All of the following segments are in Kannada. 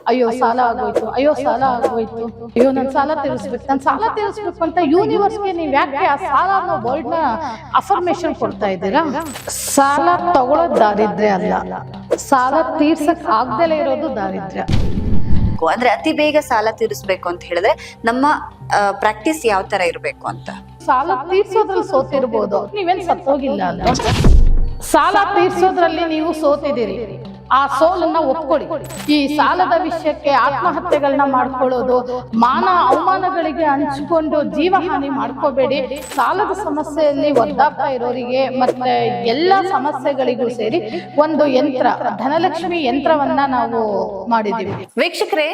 ಅಯ್ಯೋ ಸಾಲ ಆಗೋಯ್ತು, ಅಯ್ಯೋ ಸಾಲ ಆಗೋಯ್ತು, ಅಯ್ಯೋ ನನ್ ಸಾಲ ತೀರಿಸ್ಬೇಕು, ನನ್ ಸಾಲ ತೀರಿಸ್ಬೇಕು ಅಂತ ಯೂನಿವರ್ಸ್ಗೆ ನೀವ್ ಯಾಕೆ ಆ ಸಾಲ ಅನ್ನೋ ವರ್ಡ್ ನ ಅಫರ್ಮೇಶನ್ ಕೊಡ್ತಾ ಇದ್ದೀರಾ? ಸಾಲ ತಗೊಳ್ಳೋದ್ ದಾರಿದ್ರ್ಯ ಅಲ್ಲ, ಸಾಲ ತೀರ್ಸಕ್ ಆಗ್ದಲೇ ಇರೋದು ದಾರಿದ್ರ್ಯ. ಅಂದ್ರೆ ಅತಿ ಬೇಗ ಸಾಲ ತೀರಿಸ್ಬೇಕು ಅಂತ ಹೇಳಿದ್ರೆ ನಮ್ಮ ಪ್ರಾಕ್ಟೀಸ್ ಯಾವ ತರ ಇರ್ಬೇಕು ಅಂತ? ಸಾಲ ತೀರ್ಸೋದ್ರಲ್ಲಿ ಸೋತಿರ್ಬೋದು, ನೀವೇನ್ ಸತ್ತೋಗಿಲ್ಲ ಅಲ್ವಾ? ಸಾಲ ತೀರ್ಸೋದ್ರಲ್ಲಿ ನೀವು ಸೋತಿದ್ದೀರಿ, ಆ ಸೋಲನ್ನ ಒಪ್ಕೊಳ್ಳಿ. ಈ ಸಾಲದ ವಿಷಯಕ್ಕೆ ಆತ್ಮಹತ್ಯೆಗಳನ್ನ ಮಾಡ್ಕೊಳ್ಳೋದು, ಮಾನ ಅವಮಾನಗಳಿಗೆ ಹಂಚಿಕೊಂಡು ಜೀವಹಾನಿ ಮಾಡ್ಕೋಬೇಡಿ. ಸಾಲದ ಸಮಸ್ಯೆಯಲ್ಲಿ ಒದ್ದಾಡ್ತಾ ಇರೋರಿಗೆ ಮತ್ತೆ ಎಲ್ಲ ಸಮಸ್ಯೆಗಳಿಗೂ ಸೇರಿ ಒಂದು ಯಂತ್ರ, ಧನಲಕ್ಷ್ಮಿ ಯಂತ್ರವನ್ನ ನಾವು ಮಾಡಿದ್ದೀವಿ. ವೀಕ್ಷಕರೇ,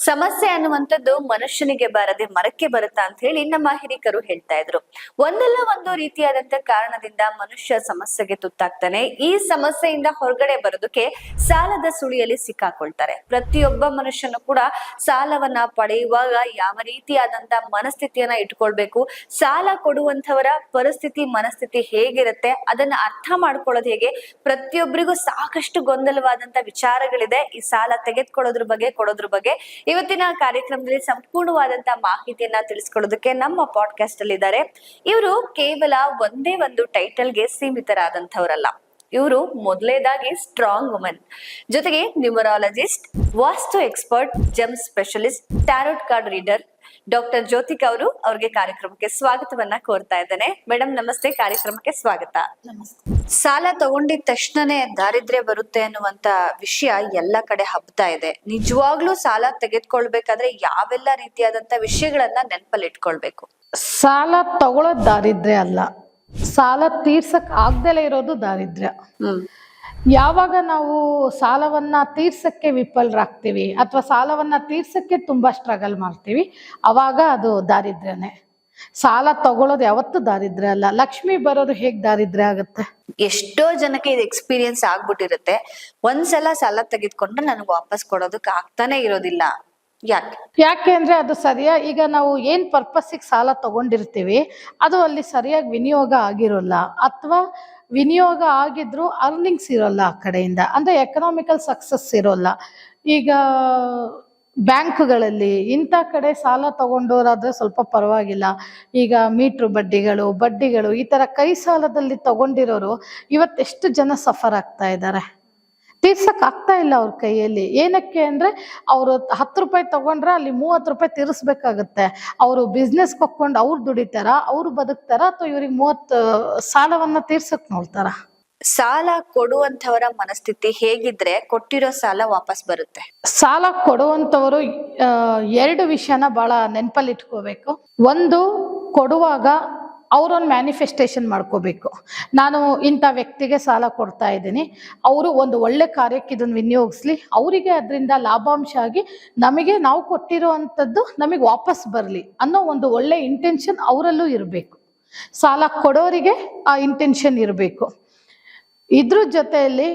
ಸಮಸ್ಯೆ ಅನ್ನುವಂಥದ್ದು ಮನುಷ್ಯನಿಗೆ ಬಾರದೆ ಮರಕ್ಕೆ ಬರುತ್ತಾ ಅಂತ ಹೇಳಿ ನಮ್ಮ ಹಿರಿಕರು ಹೇಳ್ತಾ ಇದ್ರು. ಒಂದಲ್ಲ ಒಂದು ರೀತಿಯಾದಂತ ಕಾರಣದಿಂದ ಮನುಷ್ಯ ಸಮಸ್ಯೆಗೆ ತುತ್ತಾಗ್ತಾನೆ. ಈ ಸಮಸ್ಯೆಯಿಂದ ಹೊರಗಡೆ ಬರೋದಕ್ಕೆ ಸಾಲದ ಸುಳಿಯಲ್ಲಿ ಸಿಕ್ಕಾಕೊಳ್ತಾರೆ. ಪ್ರತಿಯೊಬ್ಬ ಮನುಷ್ಯನು ಕೂಡ ಸಾಲವನ್ನ ಪಡೆಯುವಾಗ ಯಾವ ರೀತಿಯಾದಂತ ಮನಸ್ಥಿತಿಯನ್ನ ಇಟ್ಕೊಳ್ಬೇಕು, ಸಾಲ ಕೊಡುವಂತವರ ಪರಿಸ್ಥಿತಿ ಮನಸ್ಥಿತಿ ಹೇಗಿರುತ್ತೆ ಅದನ್ನ ಅರ್ಥ ಮಾಡ್ಕೊಳ್ಳೋದು ಹೇಗೆ, ಪ್ರತಿಯೊಬ್ಬರಿಗೂ ಸಾಕಷ್ಟು ಗೊಂದಲವಾದಂತ ವಿಚಾರಗಳಿದೆ ಈ ಸಾಲ ತೆಗೆದುಕೊಳ್ಳೋದ್ರ ಬಗ್ಗೆ, ಕೊಡೋದ್ರ ಬಗ್ಗೆ. ಇವತ್ತಿನ ಕಾರ್ಯಕ್ರಮದಲ್ಲಿ ಸಂಪೂರ್ಣವಾದಂತ ಮಾಹಿತಿಯನ್ನ ತಿಳಿಸ್ಕೊಳ್ಳೋದಕ್ಕೆ ನಮ್ಮ ಪಾಡ್ಕಾಸ್ಟ್ ಅಲ್ಲಿ ಇದ್ದಾರೆ. ಇವರು ಕೇವಲ ಒಂದೇ ಒಂದು ಟೈಟಲ್ಗೆ ಸೀಮಿತರಾದಂಥವ್ರಲ್ಲ. ಇವರು ಮೊದಲೇದಾಗಿ ಸ್ಟ್ರಾಂಗ್ ವುಮೆನ್, ಜೊತೆಗೆ numerologist, vastu expert, gem specialist, tarot card reader. Doctor Jyothika ಅವರು, ಅವ್ರಿಗೆ ಕಾರ್ಯಕ್ರಮಕ್ಕೆ ಸ್ವಾಗತವನ್ನ ಕೋರ್ತಾ ಇದ್ದೇನೆ. ಮೇಡಮ್ ನಮಸ್ತೆ, ಕಾರ್ಯಕ್ರಮಕ್ಕೆ ಸ್ವಾಗತ. ಸಾಲ ತಗೊಂಡಿದ ತಕ್ಷಣನೇ ದಾರಿದ್ರ್ಯ ಬರುತ್ತೆ ಅನ್ನುವಂತ ವಿಷಯ ಎಲ್ಲ ಕಡೆ ಹಬ್ತಾ ಇದೆ. ನಿಜವಾಗ್ಲೂ ಸಾಲ ತೆಗೆದುಕೊಳ್ಬೇಕಾದ್ರೆ ಯಾವೆಲ್ಲ ರೀತಿಯಾದಂತ ವಿಷಯಗಳನ್ನ ನೆನಪಲ್ಲಿ ಇಟ್ಕೊಳ್ಬೇಕು? ಸಾಲ ತಗೊಳ್ಳೋದ್ ದಾರಿದ್ರ್ಯ ಅಲ್ಲ, ಸಾಲ ತೀರ್ಸಕ್ ಆಗ್ದಲೇ ಇರೋದು ದಾರಿದ್ರ್ಯ. ಯಾವಾಗ ನಾವು ಸಾಲವನ್ನ ತೀರ್ಸಕ್ಕೆ ವಿಫಲರಾಗ್ತೀವಿ ಅಥವಾ ಸಾಲವನ್ನ ತೀರ್ಸಕ್ಕೆ ತುಂಬಾ ಸ್ಟ್ರಗಲ್ ಮಾಡ್ತೀವಿ, ಅವಾಗ ಅದು ದಾರಿದ್ರ್ಯನೇ. ಸಾಲ ತಗೊಳ್ಳೋದು ಯಾವತ್ತೂ ದಾರಿದ್ರ್ಯ ಅಲ್ಲ. ಲಕ್ಷ್ಮಿ ಬರೋದು ಹೇಗ್ ದಾರಿದ್ರ್ಯ ಆಗುತ್ತೆ? ಎಷ್ಟೋ ಜನಕ್ಕೆ ಇದು ಎಕ್ಸ್ಪೀರಿಯನ್ಸ್ ಆಗ್ಬಿಟ್ಟಿರುತ್ತೆ. ಒಂದ್ಸಲ ಸಾಲ ತೆಗೆದುಕೊಂಡ್ರೆ ನನಗೆ ವಾಪಸ್ ಕೊಡೋದಕ್ಕೆ ಆಗ್ತಾನೆ ಇರೋದಿಲ್ಲ. ಯಾಕೆ ಅಂದ್ರೆ ಅದು ಈಗ ನಾವು ಏನ್ ಪರ್ಪಸ್ಸಿಗೆ ಸಾಲ ತಗೊಂಡಿರ್ತೀವಿ ಅದು ಅಲ್ಲಿ ಸರಿಯಾಗಿ ವಿನಿಯೋಗ ಆಗಿರೋಲ್ಲ, ಅಥವಾ ವಿನಿಯೋಗ ಆಗಿದ್ರು ಅರ್ನಿಂಗ್ಸ್ ಇರೋಲ್ಲ ಆ ಕಡೆಯಿಂದ, ಅಂದ್ರೆ ಎಕನಾಮಿಕಲ್ ಸಕ್ಸಸ್ ಇರೋಲ್ಲ. ಈಗ ಬ್ಯಾಂಕ್ಗಳಲ್ಲಿ ಇಂಥ ಕಡೆ ಸಾಲ ತಗೊಂಡೋರಾದ್ರೆ ಸ್ವಲ್ಪ ಪರವಾಗಿಲ್ಲ. ಈಗ ಮೀಟ್ರು ಬಡ್ಡಿಗಳು ಈ ತರ ಕೈ ಸಾಲದಲ್ಲಿ ತಗೊಂಡಿರೋರು ಇವತ್ತೆಷ್ಟು ಜನ ಸಫರ್ ಆಗ್ತಾ ಇದ್ದಾರೆ. ತೀರ್ಸಕ್ ಆಗ್ತಾ ಇಲ್ಲ ಅವ್ರ ಕೈಯಲ್ಲಿ. ಏನಕ್ಕೆ ಅಂದ್ರೆ ಅವರು 10 ರೂಪಾಯಿ ತಗೊಂಡ್ರೆ ಅಲ್ಲಿ 30 ರೂಪಾಯಿ ತೀರಿಸ್ಬೇಕಾಗತ್ತೆ. ಅವರು ಬಿಸ್ನೆಸ್ ಕೊಕ್ಕೊಂಡು ಅವ್ರು ದುಡಿತಾರ, ಅವ್ರು ಬದುಕ್ತಾರ, ಅಥವಾ ಇವ್ರಿಗೆ 30 ಸಾಲವನ್ನ ತೀರ್ಸಕ್ ನೋಡ್ತಾರ? ಸಾಲ ಕೊಡುವಂತವರ ಮನಸ್ಥಿತಿ ಹೇಗಿದ್ರೆ ಕೊಟ್ಟಿರೋ ಸಾಲ ವಾಪಸ್ ಬರುತ್ತೆ? ಸಾಲ ಕೊಡುವಂತವರು 2 ವಿಷಯನ ಬಹಳ ನೆನಪಲ್ಲಿ ಇಟ್ಕೋಬೇಕು. ಒಂದು, ಕೊಡುವಾಗ ಅವರೊಂದು ಮ್ಯಾನಿಫೆಸ್ಟೇಷನ್ ಮಾಡ್ಕೋಬೇಕು. ನಾನು ಇಂಥ ವ್ಯಕ್ತಿಗೆ ಸಾಲ ಕೊಡ್ತಾ ಇದ್ದೀನಿ, ಅವರು ಒಂದು ಒಳ್ಳೆ ಕಾರ್ಯಕ್ಕೆ ಇದನ್ನು ವಿನಿಯೋಗಿಸ್ಲಿ, ಅವರಿಗೆ ಅದರಿಂದ ಲಾಭಾಂಶ ಆಗಿ ನಮಗೆ ನಾವು ಕೊಟ್ಟಿರೋ ಅಂಥದ್ದು ನಮಗೆ ವಾಪಸ್ ಬರಲಿ ಅನ್ನೋ ಒಂದು ಒಳ್ಳೆ ಇಂಟೆನ್ಷನ್ ಅವರಲ್ಲೂ ಇರಬೇಕು. ಸಾಲ ಕೊಡೋರಿಗೆ ಆ ಇಂಟೆನ್ಷನ್ ಇರಬೇಕು. ಇದ್ರ ಜೊತೆಯಲ್ಲಿ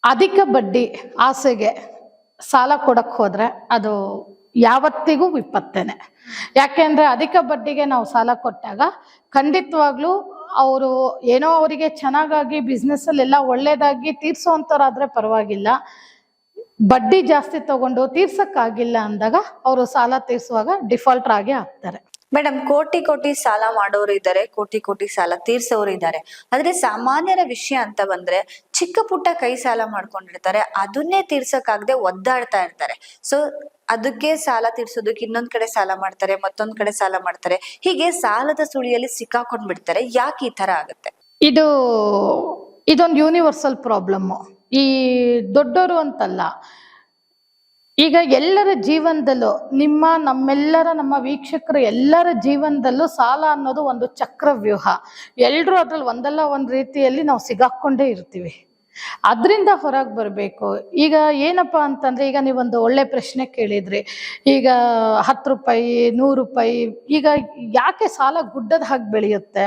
ಅಧಿಕ ಬಡ್ಡಿ ಆಸೆಗೆ ಸಾಲ ಕೊಡಕ್ಕೆ ಹೋದ್ರೆ ಅದು ಯಾವತ್ತಿಗೂ ವಿಪತ್ತೇನೆ. ಯಾಕೆಂದ್ರೆ ಅಧಿಕ ಬಡ್ಡಿಗೆ ನಾವು ಸಾಲ ಕೊಟ್ಟಾಗ ಖಂಡಿತವಾಗ್ಲೂ ಅವರು ಏನೋ ಅವರಿಗೆ ಚೆನ್ನಾಗಾಗಿ ಬಿಸ್ನೆಸ್ ಅಲ್ಲೆಲ್ಲ ಒಳ್ಳೇದಾಗಿ ತೀರ್ಸೋಂಥವ್ರಾದ್ರೆ ಪರವಾಗಿಲ್ಲ, ಬಡ್ಡಿ ಜಾಸ್ತಿ ತಗೊಂಡು ತೀರ್ಸಕ್ಕಾಗಿಲ್ಲ ಅಂದಾಗ ಅವರು ಸಾಲ ತೀರ್ಸುವಾಗ ಡಿಫಾಲ್ಟರ್ ಆಗಿ ಆಗ್ತಾರೆ. ಮೇಡಮ್, ಕೋಟಿ ಸಾಲ ಮಾಡೋರು ಇದ್ದಾರೆ, ಕೋಟಿ ಸಾಲ ತೀರ್ಸೋರು ಇದ್ದಾರೆ. ಆದ್ರೆ ಸಾಮಾನ್ಯರ ವಿಷಯ ಅಂತ ಬಂದ್ರೆ ಚಿಕ್ಕ ಪುಟ್ಟ ಕೈ ಸಾಲ ಮಾಡ್ಕೊಂಡಿರ್ತಾರೆ, ಅದನ್ನೇ ತೀರ್ಸಕ್ಕಾಗದೆ ಒದ್ದಾಡ್ತಾ ಇರ್ತಾರೆ. ಸೊ ಅದಕ್ಕೆ ಸಾಲ ತೀರ್ಸೋದಕ್ಕೆ ಇನ್ನೊಂದ್ ಕಡೆ ಸಾಲ ಮಾಡ್ತಾರೆ, ಮತ್ತೊಂದ್ ಕಡೆ ಸಾಲ ಮಾಡ್ತಾರೆ, ಹೀಗೆ ಸಾಲದ ಸುಳಿಯಲ್ಲಿ ಸಿಕ್ಕಾಕೊಂಡ್ ಬಿಡ್ತಾರೆ. ಯಾಕೆ ಈ ತರ ಆಗುತ್ತೆ? ಇದೊಂದು ಯೂನಿವರ್ಸಲ್ ಪ್ರಾಬ್ಲಮ್. ಈ ದೊಡ್ಡವರು ಅಂತಲ್ಲ, ಈಗ ಎಲ್ಲರ ಜೀವನದಲ್ಲೂ ನಮ್ಮ ವೀಕ್ಷಕರು ಎಲ್ಲರ ಜೀವನದಲ್ಲೂ ಸಾಲ ಅನ್ನೋದು ಒಂದು ಚಕ್ರವ್ಯೂಹ. ಎಲ್ಲರೂ ಅದ್ರಲ್ಲಿ ಒಂದಲ್ಲ ಒಂದು ರೀತಿಯಲ್ಲಿ ನಾವು ಸಿಗಾಕೊಂಡೇ ಇರ್ತೀವಿ. ಅದರಿಂದ ಹೊರಗೆ ಬರಬೇಕು. ಈಗ ಏನಪ್ಪ ಅಂತಂದ್ರೆ, ಈಗ ನೀವೊಂದು ಒಳ್ಳೆ ಪ್ರಶ್ನೆ ಕೇಳಿದ್ರಿ. ಈಗ 10 ರೂಪಾಯಿ 100 ರೂಪಾಯಿ, ಈಗ ಯಾಕೆ ಸಾಲ ಗುಡ್ಡದ ಹಾಗೆ ಬೆಳೆಯುತ್ತೆ?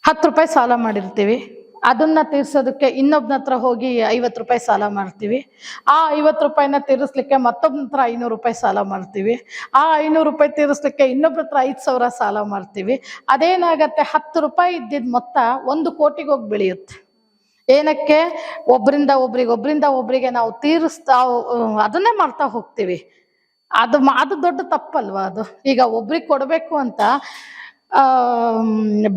10 ರೂಪಾಯಿ ಸಾಲ ಮಾಡಿರ್ತೀವಿ, ಅದನ್ನ ತೀರ್ಸೋದಕ್ಕೆ ಇನ್ನೊಬ್ನ ಹತ್ರ ಹೋಗಿ 50 ರೂಪಾಯಿ ಸಾಲ ಮಾಡ್ತೀವಿ. ಆ 50 ರೂಪಾಯಿನ ತೀರಿಸ್ಲಿಕ್ಕೆ ಮತ್ತೊಬ್ಬನ ಹತ್ರ 500 ರೂಪಾಯಿ ಸಾಲ ಮಾಡ್ತೀವಿ. ಆ 500 ರೂಪಾಯಿ ತೀರಿಸ್ಲಿಕ್ಕೆ ಇನ್ನೊಬ್ರ ಹತ್ರ 5,000 ಸಾಲ ಮಾಡ್ತೀವಿ. ಅದೇನಾಗತ್ತೆ, 10 ರೂಪಾಯಿ ಇದ್ದಿದ್ ಮೊತ್ತ 1 ಕೋಟಿಗೆ ಹೋಗಿ ಬೆಳೆಯುತ್ತೆ. ಏನಕ್ಕೆ? ಒಬ್ರಿಂದ ಒಬ್ರಿಗೆ ನಾವು ತೀರಿಸ್ತಾ ಅದನ್ನೇ ಮಾಡ್ತಾ ಹೋಗ್ತೀವಿ. ಅದು ದೊಡ್ಡ ತಪ್ಪಲ್ವಾ ಅದು? ಈಗ ಒಬ್ರಿಗೆ ಕೊಡ್ಬೇಕು ಅಂತ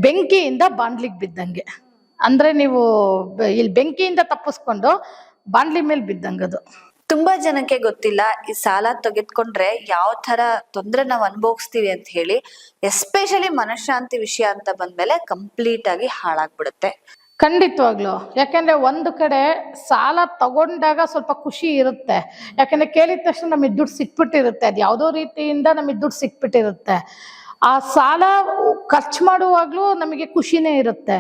ಬೆಂಕಿಯಿಂದ ಬಾಂಡ್ಲಿಗೆ ಬಿದ್ದಂಗೆ. ಅಂದ್ರೆ ನೀವು ಇಲ್ಲಿ ಬೆಂಕಿಯಿಂದ ತಪ್ಪಿಸ್ಕೊಂಡು ಬಾಂಡ್ಲಿ ಮೇಲೆ ಬಿದ್ದಂಗದು. ತುಂಬಾ ಜನಕ್ಕೆ ಗೊತ್ತಿಲ್ಲ ಈ ಸಾಲ ತೆಗೆದುಕೊಂಡ್ರೆ ಯಾವ ತರ ತೊಂದ್ರೆ ನಾವು ಅನುಭವಿಸ್ತೀವಿ ಅಂತ ಹೇಳಿ. ಎಸ್ಪೆಷಲಿ ಮನಃಶಾಂತಿ ವಿಷಯ ಅಂತ ಬಂದ್ಮೇಲೆ ಕಂಪ್ಲೀಟ್ ಆಗಿ ಹಾಳಾಗ್ಬಿಡುತ್ತೆ. ಖಂಡಿತವಾಗ್ಲು. ಯಾಕೆಂದ್ರೆ ಒಂದು ಕಡೆ ಸಾಲ ತಗೊಂಡಾಗ ಸ್ವಲ್ಪ ಖುಷಿ ಇರುತ್ತೆ. ಯಾಕೆಂದ್ರೆ ಕೇಳಿದ ತಕ್ಷಣ ನಮಗೆ ದುಡ್ಡು ಸಿಕ್ಬಿಟ್ಟಿರುತ್ತೆ. ಅದು ಯಾವುದೋ ರೀತಿಯಿಂದ ನಮಗೆ ದುಡ್ಡು ಸಿಕ್ಬಿಟ್ಟಿರುತ್ತೆ. ಆ ಸಾಲ ಖರ್ಚು ಮಾಡುವಾಗ್ಲೂ ನಮಗೆ ಖುಷಿನೇ ಇರುತ್ತೆ.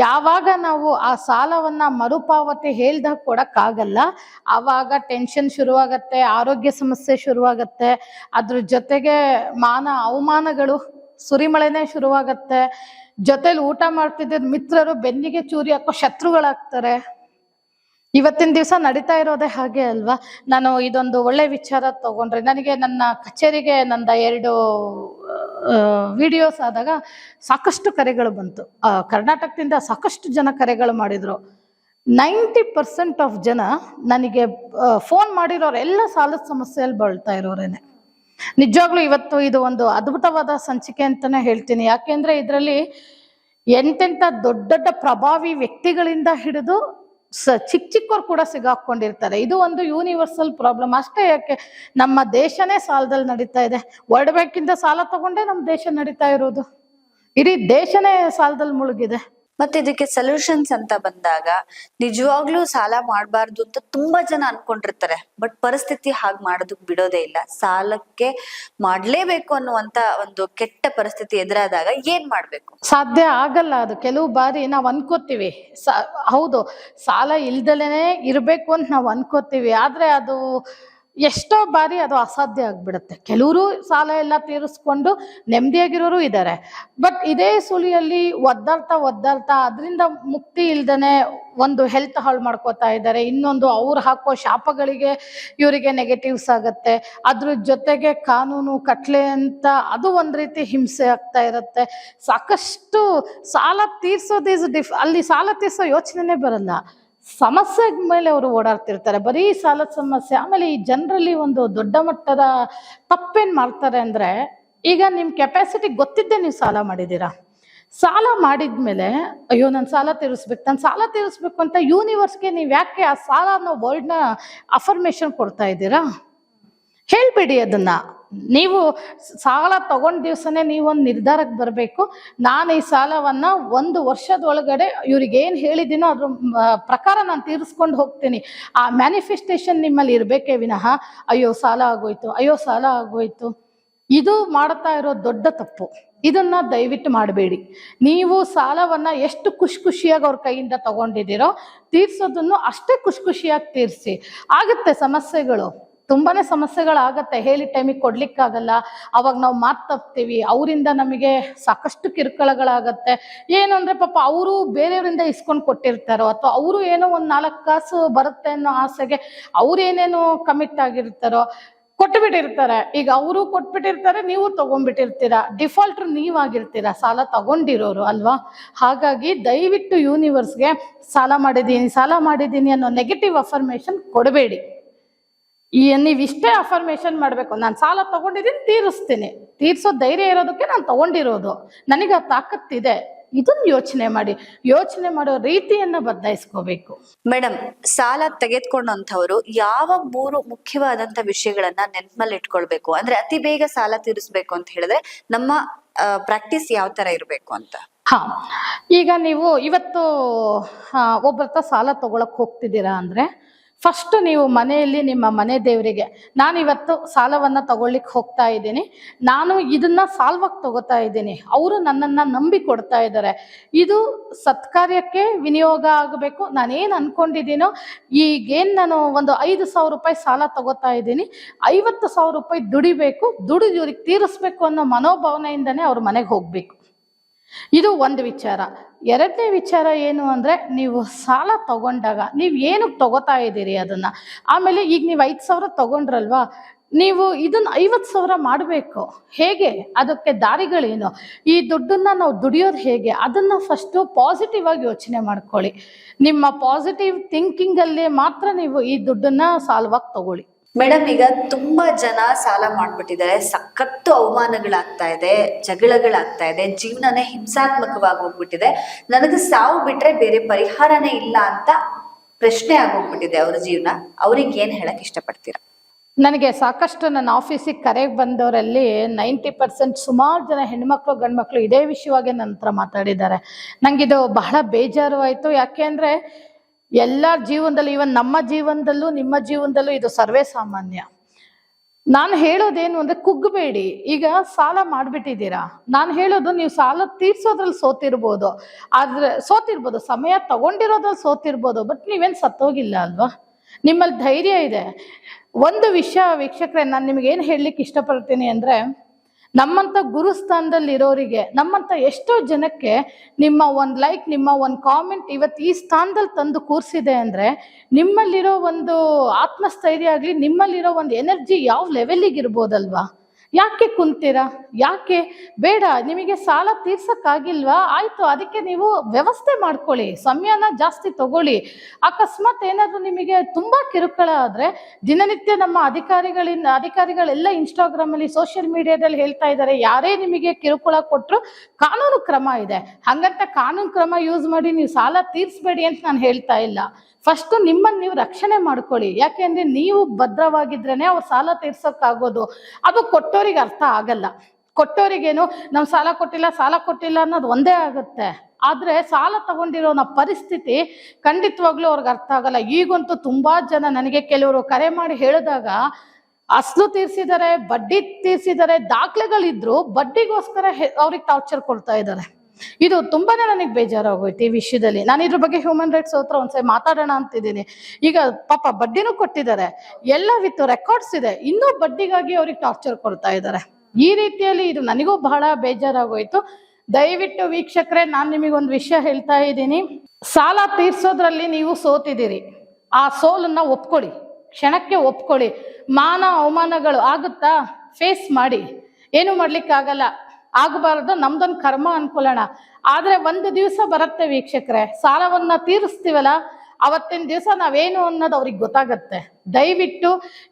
ಯಾವಾಗ ನಾವು ಆ ಸಾಲವನ್ನ ಮರುಪಾವತಿ ಹೇಳ್ದಾಗ ಕೊಡಕ್ಕಾಗಲ್ಲ, ಆವಾಗ ಟೆನ್ಷನ್ ಶುರುವಾಗತ್ತೆ, ಆರೋಗ್ಯ ಸಮಸ್ಯೆ ಶುರುವಾಗತ್ತೆ, ಅದ್ರ ಜೊತೆಗೆ ಅವಮಾನಗಳು ಸುರಿಮಳೆನೇ ಶುರುವಾಗತ್ತೆ. ಜೊತೆಲಿ ಊಟ ಮಾಡ್ತಿದ್ದ ಮಿತ್ರರು ಬೆನ್ನಿಗೆ ಚೂರಿ ಹಾಕೋ ಶತ್ರುಗಳಾಗ್ತಾರೆ. ಇವತ್ತಿನ ದಿವಸ ನಡೀತಾ ಇರೋದೇ ಹಾಗೆ ಅಲ್ವಾ? ನಾನು ಇದೊಂದು ಒಳ್ಳೆ ವಿಚಾರ ತಗೊಂಡ್ರೆ, ನನಗೆ ನನ್ನ ಕಚೇರಿಗೆ ನಂದ 2 ವಿಡಿಯೋಸ್ ಆದಾಗ ಸಾಕಷ್ಟು ಕರೆಗಳು ಬಂತು. ಕರ್ನಾಟಕದಿಂದ ಸಾಕಷ್ಟು ಜನ ಕರೆಗಳು ಮಾಡಿದ್ರು. 90% ಆಫ್ ಜನ ನನಗೆ ಫೋನ್ ಮಾಡಿರೋರೆಲ್ಲ ಸಾಲದ ಸಮಸ್ಯೆಯಲ್ಲಿ ಬಳಲ್ತಾ ಇರೋರೇನೆ. ನಿಜವಾಗ್ಲೂ ಇವತ್ತು ಇದು ಒಂದು ಅದ್ಭುತವಾದ ಸಂಚಿಕೆ ಅಂತಾನೆ ಹೇಳ್ತೀನಿ. ಯಾಕೆಂದ್ರೆ ಇದರಲ್ಲಿ ಎಂತೆಂಥ ದೊಡ್ಡ ದೊಡ್ಡ ಪ್ರಭಾವಿ ವ್ಯಕ್ತಿಗಳಿಂದ ಹಿಡಿದು ಚಿಕ್ಕವ್ರು ಕೂಡ ಸಿಗಾಕೊಂಡಿರ್ತಾರೆ. ಇದು ಒಂದು ಯೂನಿವರ್ಸಲ್ ಪ್ರಾಬ್ಲಮ್ ಅಷ್ಟೇ. ಯಾಕೆ ನಮ್ಮ ದೇಶನೇ ಸಾಲದಲ್ಲಿ ನಡೀತಾ ಇದೆ. ವರ್ಲ್ಡ್ ಬ್ಯಾಂಕಿಂದ ಸಾಲ ತಗೊಂಡೇ ನಮ್ಮ ದೇಶ ನಡೀತಾ ಇರೋದು. ಇಡೀ ದೇಶನೇ ಸಾಲದಲ್ಲಿ ಮುಳುಗಿದೆ. ಮತ್ತೆ ಇದಕ್ಕೆ ಸೊಲ್ಯೂಷನ್ಸ್ ಅಂತ ಬಂದಾಗ ನಿಜವಾಗ್ಲೂ ಸಾಲ ಮಾಡಬಾರ್ದು ಅಂತ ತುಂಬಾ ಜನ ಅನ್ಕೊಂಡಿರ್ತಾರೆ. ಬಟ್ ಪರಿಸ್ಥಿತಿ ಹಾಗೆ ಮಾಡೋದಕ್ ಬಿಡೋದೇ ಇಲ್ಲ. ಸಾಲಕ್ಕೆ ಮಾಡ್ಲೇಬೇಕು ಅನ್ನುವಂತ ಒಂದು ಕೆಟ್ಟ ಪರಿಸ್ಥಿತಿ ಎದುರಾದಾಗ ಏನ್ ಮಾಡ್ಬೇಕು? ಸಾಧ್ಯ ಆಗಲ್ಲ ಅದು. ಕೆಲವು ಬಾರಿ ನಾವು ಅನ್ಕೋತೀವಿ ಹೌದು ಸಾಲ ಇಲ್ದಲೇನೆ ಇರ್ಬೇಕು ಅಂತ ನಾವು ಅನ್ಕೋತೀವಿ. ಆದ್ರೆ ಅದು ಎಷ್ಟೋ ಬಾರಿ ಅದು ಅಸಾಧ್ಯ ಆಗ್ಬಿಡುತ್ತೆ. ಕೆಲವರು ಸಾಲ ಎಲ್ಲ ತೀರಿಸ್ಕೊಂಡು ನೆಮ್ಮದಿಯಾಗಿರೋರು ಇದ್ದಾರೆ. ಬಟ್ ಇದೇ ಸುಳಿಯಲ್ಲಿ ಒದ್ದಾಡ್ತಾ ಅದರಿಂದ ಮುಕ್ತಿ ಇಲ್ದನೆ ಒಂದು ಹೆಲ್ತ್ ಹಾಳು ಮಾಡ್ಕೋತಾ ಇದ್ದಾರೆ. ಇನ್ನೊಂದು ಅವ್ರು ಹಾಕೋ ಶಾಪಗಳಿಗೆ ಇವರಿಗೆ ನೆಗೆಟಿವ್ಸ್ ಆಗತ್ತೆ. ಅದ್ರ ಜೊತೆಗೆ ಕಾನೂನು ಕಟ್ಲೆ ಅಂತ ಅದು ಒಂದ್ ರೀತಿ ಹಿಂಸೆ ಆಗ್ತಾ ಇರುತ್ತೆ. ಸಾಕಷ್ಟು ಸಾಲ ತೀರ್ಸೋದು ಅಲ್ಲಿ ಸಾಲ ತೀರ್ಸೋ ಯೋಚನೆನೇ ಬರಲ್ಲ. ಸಮಸ್ಯೆ ಮೇಲೆ ಅವರು ಓಡಾಡ್ತಿರ್ತಾರೆ, ಬರೀ ಸಾಲದ ಸಮಸ್ಯೆ. ಆಮೇಲೆ ಈ ಜನರಲ್ಲಿ ಒಂದು ದೊಡ್ಡ ಮಟ್ಟದ ತಪ್ಪೇನ್ ಮಾಡ್ತಾರೆ ಅಂದ್ರೆ, ಈಗ ನಿಮ್ ಕೆಪಾಸಿಟಿ ಗೊತ್ತಿದ್ದೆ ನೀವು ಸಾಲ ಮಾಡಿದೀರಾ. ಸಾಲ ಮಾಡಿದ್ಮೇಲೆ ಅಯ್ಯೋ ನಾನು ಸಾಲ ತೀರಿಸ್ಬೇಕು ಅಂತ ಯೂನಿವರ್ಸ್ಗೆ ನೀವು ಯಾಕೆ ಆ ಸಾಲ ಅನ್ನೋ ವರ್ಡ್ನ ಅಫರ್ಮೇಶನ್ ಕೊಡ್ತಾ ಇದ್ದೀರಾ? ಹೇಳ್ಬೇಡಿ ಅದನ್ನ. ನೀವು ಸಾಲ ತಗೊಂಡ ದಿವಸನೇ ನೀವೊಂದು ನಿರ್ಧಾರಕ್ಕೆ ಬರಬೇಕು. ನಾನು ಈ ಸಾಲವನ್ನ 1 ವರ್ಷದೊಳಗಡೆ ಇವ್ರಿಗೆ ಏನು ಹೇಳಿದ್ದೀನೋ ಅದ್ರ ಪ್ರಕಾರ ನಾನು ತೀರಿಸ್ಕೊಂಡು ಹೋಗ್ತೀನಿ. ಆ ಮ್ಯಾನಿಫೆಸ್ಟೇಷನ್ ನಿಮ್ಮಲ್ಲಿ ಇರಬೇಕೇ ವಿನಃ ಅಯ್ಯೋ ಸಾಲ ಆಗೋಯ್ತು ಇದು ಮಾಡ್ತಾ ಇರೋ ದೊಡ್ಡ ತಪ್ಪು. ಇದನ್ನ ದಯವಿಟ್ಟು ಮಾಡಬೇಡಿ. ನೀವು ಸಾಲವನ್ನ ಎಷ್ಟು ಖುಷಿಯಾಗಿ ಅವ್ರ ಕೈಯಿಂದ ತಗೊಂಡಿದ್ದೀರೋ ತೀರ್ಸೋದನ್ನು ಅಷ್ಟೇ ಖುಷಿಯಾಗಿ ತೀರಿಸಿ. ಆಗುತ್ತೆ ಸಮಸ್ಯೆಗಳು, ತುಂಬಾನೇ ಸಮಸ್ಯೆಗಳಾಗತ್ತೆ. ಹೇಳಿ ಟೈಮಿಗೆ ಕೊಡ್ಲಿಕ್ಕಾಗಲ್ಲ. ಅವಾಗ ನಾವು ಮಾತು ತಪ್ತೀವಿ. ಅವರಿಂದ ನಮಗೆ ಸಾಕಷ್ಟು ಕಿರುಕುಳಗಳಾಗತ್ತೆ. ಏನು ಅಂದ್ರೆ ಪಾಪ ಅವರು ಬೇರೆಯವರಿಂದ ಇಸ್ಕೊಂಡು ಕೊಟ್ಟಿರ್ತಾರೋ, ಅಥವಾ ಅವರು ಏನೋ 1-4 ಕಾಸು ಬರುತ್ತೆ ಅನ್ನೋ ಆಸೆಗೆ ಅವ್ರು ಏನೇನೋ ಕಮಿಟ್ ಆಗಿರ್ತಾರೋ ಕೊಟ್ಬಿಟ್ಟಿರ್ತಾರೆ. ಈಗ ಅವರು ಕೊಟ್ಬಿಟ್ಟಿರ್ತಾರೆ, ನೀವು ತಗೊಂಡ್ಬಿಟ್ಟಿರ್ತೀರಾ. ಡಿಫಾಲ್ಟರ್ ನೀವಾಗಿರ್ತೀರಾ, ಸಾಲ ತಗೊಂಡಿರೋರು ಅಲ್ವಾ? ಹಾಗಾಗಿ ದಯವಿಟ್ಟು ಯೂನಿವರ್ಸ್ಗೆ ಸಾಲ ಮಾಡಿದ್ದೀನಿ ಅನ್ನೋ ನೆಗೆಟಿವ್ ಅಫರ್ಮೇಶನ್ ಕೊಡಬೇಡಿ. ನೀವಿಷ್ಟೇ ಅಫರ್ಮೇಶನ್ ಮಾಡಬೇಕು, ನಾನು ಸಾಲ ತಗೊಂಡಿದ್ದೀನಿ, ತೀರ್ಸೋ ಧೈರ್ಯ ಇರೋದಕ್ಕೆ ನಾನು ತಗೊಂಡಿರೋದು, ನನಗೆ ಆ ತಾಕತ್ತಿದೆ. ಇದನ್ನ ಯೋಚನೆ ಮಾಡೋ ರೀತಿಯನ್ನ ಬದಲಾಯಿಸ್ಕೋಬೇಕು. ಮೇಡಮ್, ಸಾಲ ತೆಗೆದುಕೊಂಡಂಥವ್ರು ಯಾವ 3 ಮುಖ್ಯವಾದಂತ ವಿಷಯಗಳನ್ನ ನೆನಪಲ್ಲಿ ಇಟ್ಕೊಳ್ಬೇಕು? ಅಂದ್ರೆ ಅತಿ ಬೇಗ ಸಾಲ ತೀರಿಸ್ಬೇಕು ಅಂತ ಹೇಳಿದ್ರೆ ನಮ್ಮ ಪ್ರಾಕ್ಟೀಸ್ ಯಾವ ತರ ಇರ್ಬೇಕು ಅಂತ? ಈಗ ನೀವು ಇವತ್ತು ಒಬ್ಬರ ಹತ್ರ ಸಾಲ ತಗೊಳಕ್ ಹೋಗ್ತಿದ್ದೀರಾ ಅಂದ್ರೆ, ಫಸ್ಟ್ ನೀವು ಮನೆಯಲ್ಲಿ ನಿಮ್ಮ ಮನೆ ದೇವರಿಗೆ, ನಾನಿವತ್ತು ಸಾಲವನ್ನ ತಗೊಳ್ಳಿಕ್ಕೆ ಹೋಗ್ತಾ ಇದ್ದೀನಿ, ನಾನು ಇದನ್ನ ಸಾಲ್ವಾಗಿ ತಗೋತಾ ಇದ್ದೀನಿ, ಅವರು ನನ್ನನ್ನ ನಂಬಿ ಕೊಡ್ತಾ ಇದ್ದಾರೆ, ಇದು ಸತ್ಕಾರ್ಯಕ್ಕೆ ವಿನಿಯೋಗ ಆಗಬೇಕು. ನಾನೇನು ಅನ್ಕೊಂಡಿದ್ದೀನೋ, ಈಗೇನು ನಾನು ಒಂದು 5,000 ರೂಪಾಯಿ ಸಾಲ ತಗೋತಾ ಇದ್ದೀನಿ, 50,000 ರೂಪಾಯಿ ದುಡಿಬೇಕು, ದುಡಿದು ಇವ್ರಿಗೆ ತೀರಿಸ್ಬೇಕು ಅನ್ನೋ ಮನೋಭಾವನೆಯಿಂದನೇ ಅವ್ರ ಮನೆಗೆ ಹೋಗ್ಬೇಕು. ಇದು ಒಂದು ವಿಚಾರ. ಎರಡನೇ ವಿಚಾರ ಏನು ಅಂದರೆ, ನೀವು ಸಾಲ ತಗೊಂಡಾಗ ನೀವು ಏನಕ್ಕೆ ತಗೋತಾ ಇದ್ದೀರಿ ಅದನ್ನು. ಆಮೇಲೆ ಈಗ ನೀವು 5,000 ತಗೊಂಡ್ರಲ್ವಾ, ನೀವು ಇದನ್ನು 50,000 ಮಾಡಬೇಕು. ಹೇಗೆ? ಅದಕ್ಕೆ ದಾರಿಗಳೇನು? ಈ ದುಡ್ಡನ್ನು ನಾವು ದುಡಿಯೋದು ಹೇಗೆ? ಅದನ್ನು ಫಸ್ಟು ಪಾಸಿಟಿವ್ ಆಗಿ ಯೋಚನೆ ಮಾಡ್ಕೊಳ್ಳಿ. ನಿಮ್ಮ ಪಾಸಿಟಿವ್ ಥಿಂಕಿಂಗಲ್ಲಿ ಮಾತ್ರ ನೀವು ಈ ದುಡ್ಡನ್ನು ಸಾಲವಾಗಿ ತಗೊಳ್ಳಿ. ಮೇಡಮ್, ಈಗ ತುಂಬಾ ಜನ ಸಾಲ ಮಾಡ್ಬಿಟ್ಟಿದ್ದಾರೆ, ಸಖತ್ತು ಅವಮಾನಗಳಾಗ್ತಾ ಇದೆ, ಜಗಳಗಳಾಗ್ತಾ ಇದೆ, ಜೀವನನೇ ಹಿಂಸಾತ್ಮಕವಾಗಿ ಹೋಗ್ಬಿಟ್ಟಿದೆ. ನನಗೆ ಸಾವು ಬಿಟ್ರೆ ಬೇರೆ ಪರಿಹಾರನೇ ಇಲ್ಲ ಅಂತ ಪ್ರಶ್ನೆ ಆಗೋಗ್ಬಿಟ್ಟಿದೆ ಅವ್ರ ಜೀವನ. ಅವ್ರಿಗೆ ಏನ್ ಹೇಳಕ್ ಇಷ್ಟಪಡ್ತೀರಾ? ನನಗೆ ಸಾಕಷ್ಟು ನನ್ನ ಆಫೀಸಿಗೆ ಕರೆಗೆ ಬಂದವರಲ್ಲಿ 90% ಸುಮಾರು ಜನ ಹೆಣ್ಮಕ್ಳು ಗಂಡ್ಮಕ್ಳು ಇದೇ ವಿಷಯವಾಗಿ ನನ್ನ ಹತ್ರ ಮಾತಾಡಿದ್ದಾರೆ. ನನಗಿದು ಬಹಳ ಬೇಜಾರು ಆಯಿತು. ಯಾಕೆ ಅಂದರೆ ಎಲ್ಲರ ಜೀವನದಲ್ಲೂ, ಇವನ್ ನಮ್ಮ ಜೀವನದಲ್ಲೂ ನಿಮ್ಮ ಜೀವನದಲ್ಲೂ ಇದು ಸರ್ವೇ ಸಾಮಾನ್ಯ. ನಾನು ಹೇಳೋದೇನು ಅಂದರೆ, ಕುಗ್ಗಬೇಡಿ. ಈಗ ಸಾಲ ಮಾಡಿಬಿಟ್ಟಿದ್ದೀರಾ, ನಾನು ಹೇಳೋದು ನೀವು ಸಾಲ ತೀರ್ಸೋದ್ರಲ್ಲಿ ಸೋತಿರ್ಬೋದು, ಸಮಯ ತಗೊಂಡಿರೋದ್ರಲ್ಲಿ ಸೋತಿರ್ಬೋದು, ಬಟ್ ನೀವೇನು ಸತ್ತೋಗಿಲ್ಲ ಅಲ್ವಾ, ನಿಮ್ಮಲ್ಲಿ ಧೈರ್ಯ ಇದೆ. ಒಂದು ವಿಷಯ ವೀಕ್ಷಕರೇ, ನಾನು ನಿಮಗೇನು ಹೇಳಲಿಕ್ಕೆ ಇಷ್ಟಪಡ್ತೀನಿ ಅಂದರೆ, ನಮ್ಮಂಥ ಗುರುಸ್ಥಾನದಲ್ಲಿರೋರಿಗೆ, ನಮ್ಮಂಥ ಎಷ್ಟೋ ಜನಕ್ಕೆ ನಿಮ್ಮ ಒಂದು ಲೈಕ್, ನಿಮ್ಮ ಒಂದು ಕಾಮೆಂಟ್ ಇವತ್ತು ಈ ಸ್ಥಾನದಲ್ಲಿ ತಂದು ಕೂರಿಸಿದೆ ಅಂದರೆ, ನಿಮ್ಮಲ್ಲಿರೋ ಒಂದು ಆತ್ಮಸ್ಥೈರ್ಯ ಆಗಲಿ, ನಿಮ್ಮಲ್ಲಿರೋ ಒಂದು ಎನರ್ಜಿ ಯಾವ ಲೆವೆಲ್ಲಿಗೆ ಇರ್ಬೋದಲ್ವಾ. ಯಾಕೆ ಕುಂತೀರಾ? ಯಾಕೆ ಬೇಡ? ನಿಮಗೆ ಸಾಲ ತೀರ್ಸಕ್ಕಾಗಿಲ್ವಾ? ಆಯಿತು, ಅದಕ್ಕೆ ನೀವು ವ್ಯವಸ್ಥೆ ಮಾಡ್ಕೊಳ್ಳಿ, ಸಮಯನ ಜಾಸ್ತಿ ತಗೊಳ್ಳಿ. ಅಕಸ್ಮಾತ್ ಏನಾದರೂ ನಿಮಗೆ ತುಂಬ ಕಿರುಕುಳ ಆದರೆ, ದಿನನಿತ್ಯ ನಮ್ಮ ಅಧಿಕಾರಿಗಳೆಲ್ಲ ಇನ್ಸ್ಟಾಗ್ರಾಮಲ್ಲಿ, ಸೋಷಿಯಲ್ ಮೀಡಿಯಾದಲ್ಲಿ ಹೇಳ್ತಾ ಇದ್ದಾರೆ, ಯಾರೇ ನಿಮಗೆ ಕಿರುಕುಳ ಕೊಟ್ಟರು ಕಾನೂನು ಕ್ರಮ ಇದೆ. ಹಾಗಂತ ಕಾನೂನು ಕ್ರಮ ಯೂಸ್ ಮಾಡಿ ನೀವು ಸಾಲ ತೀರಿಸ್ಬೇಡಿ ಅಂತ ನಾನು ಹೇಳ್ತಾ ಇಲ್ಲ. ಫಸ್ಟು ನಿಮ್ಮನ್ನು ನೀವು ರಕ್ಷಣೆ ಮಾಡ್ಕೊಳ್ಳಿ. ಯಾಕೆಂದರೆ ನೀವು ಭದ್ರವಾಗಿದ್ರೇ ಅವ್ರು ಸಾಲ ತೀರ್ಸೋಕ್ಕಾಗೋದು. ಅದು ಕೊಟ್ಟೋರಿಗೆ ಅರ್ಥ ಆಗಲ್ಲ. ಕೊಟ್ಟೋರಿಗೇನು ನಾವು ಸಾಲ ಕೊಟ್ಟಿಲ್ಲ ಅನ್ನೋದು ಒಂದೇ ಆಗುತ್ತೆ. ಆದರೆ ಸಾಲ ತಗೊಂಡಿರೋನ ಪರಿಸ್ಥಿತಿ ಖಂಡಿತವಾಗ್ಲೂ ಅವ್ರಿಗೆ ಅರ್ಥ ಆಗಲ್ಲ. ಈಗಂತೂ ತುಂಬ ಜನ ನನಗೆ ಕೆಲವರು ಕರೆ ಮಾಡಿ ಹೇಳಿದಾಗ, ಅಸಲು ತೀರಿಸಿದ್ದಾರೆ, ಬಡ್ಡಿ ತೀರಿಸಿದ್ದಾರೆ, ದಾಖಲೆಗಳಿದ್ರು ಬಡ್ಡಿಗೋಸ್ಕರ ಅವ್ರಿಗೆ ಟಾರ್ಚರ್ ಕೊಡ್ತಾ ಇದ್ದಾರೆ. ಇದು ತುಂಬಾನೇ ನನಗೆ ಬೇಜಾರಾಗೋಯ್ತು ಈ ವಿಷಯದಲ್ಲಿ. ನಾನು ಇದ್ರ ಬಗ್ಗೆ ಹ್ಯೂಮನ್ ರೈಟ್ಸ್ ಹತ್ರ ಒಂದ್ಸರಿ ಮಾತಾಡೋಣ ಅಂತಿದ್ದೀನಿ. ಈಗ ಪಾಪ ಬಡ್ಡಿನೂ ಕೊಟ್ಟಿದ್ದಾರೆ, ಎಲ್ಲ ವಿತ್ ರೆಕಾರ್ಡ್ಸ್ ಇದೆ, ಇನ್ನೂ ಬಡ್ಡಿಗಾಗಿ ಅವ್ರಿಗೆ ಟಾರ್ಚರ್ ಕೊಡ್ತಾ ಇದ್ದಾರೆ. ಈ ರೀತಿಯಲ್ಲಿ ಇದು ನನಗೂ ಬಹಳ ಬೇಜಾರಾಗೋಯ್ತು. ದಯವಿಟ್ಟು ವೀಕ್ಷಕರೇ, ನಾನು ನಿಮಗೊಂದು ವಿಷಯ ಹೇಳ್ತಾ ಇದ್ದೀನಿ. ಸಾಲ ತೀರ್ಸೋದ್ರಲ್ಲಿ ನೀವು ಸೋತಿದ್ದೀರಿ, ಆ ಸೋಲನ್ನ ಒಪ್ಕೊಳ್ಳಿ, ಕ್ಷಣಕ್ಕೆ ಒಪ್ಕೊಳ್ಳಿ. ಮಾನ ಅವಮಾನಗಳು ಆಗುತ್ತಾ? ಫೇಸ್ ಮಾಡಿ, ಏನು ಮಾಡ್ಲಿಕ್ಕಾಗಲ್ಲ, ಆಗಬಾರ್ದು, ನಮ್ದೊಂದು ಕರ್ಮ ಅನ್ಕೊಳ್ಳೋಣ. ಆದ್ರೆ ಒಂದು ದಿವಸ ಬರುತ್ತೆ ವೀಕ್ಷಕರೇ, ಸಾಲವನ್ನ ತೀರಿಸ್ತೀವಲ್ಲ, ಅವತ್ತಿನ ದಿವಸ ನಾವೇನು ಅನ್ನೋದು ಅವ್ರಿಗೆ ಗೊತ್ತಾಗತ್ತೆ. ದಯವಿಟ್ಟು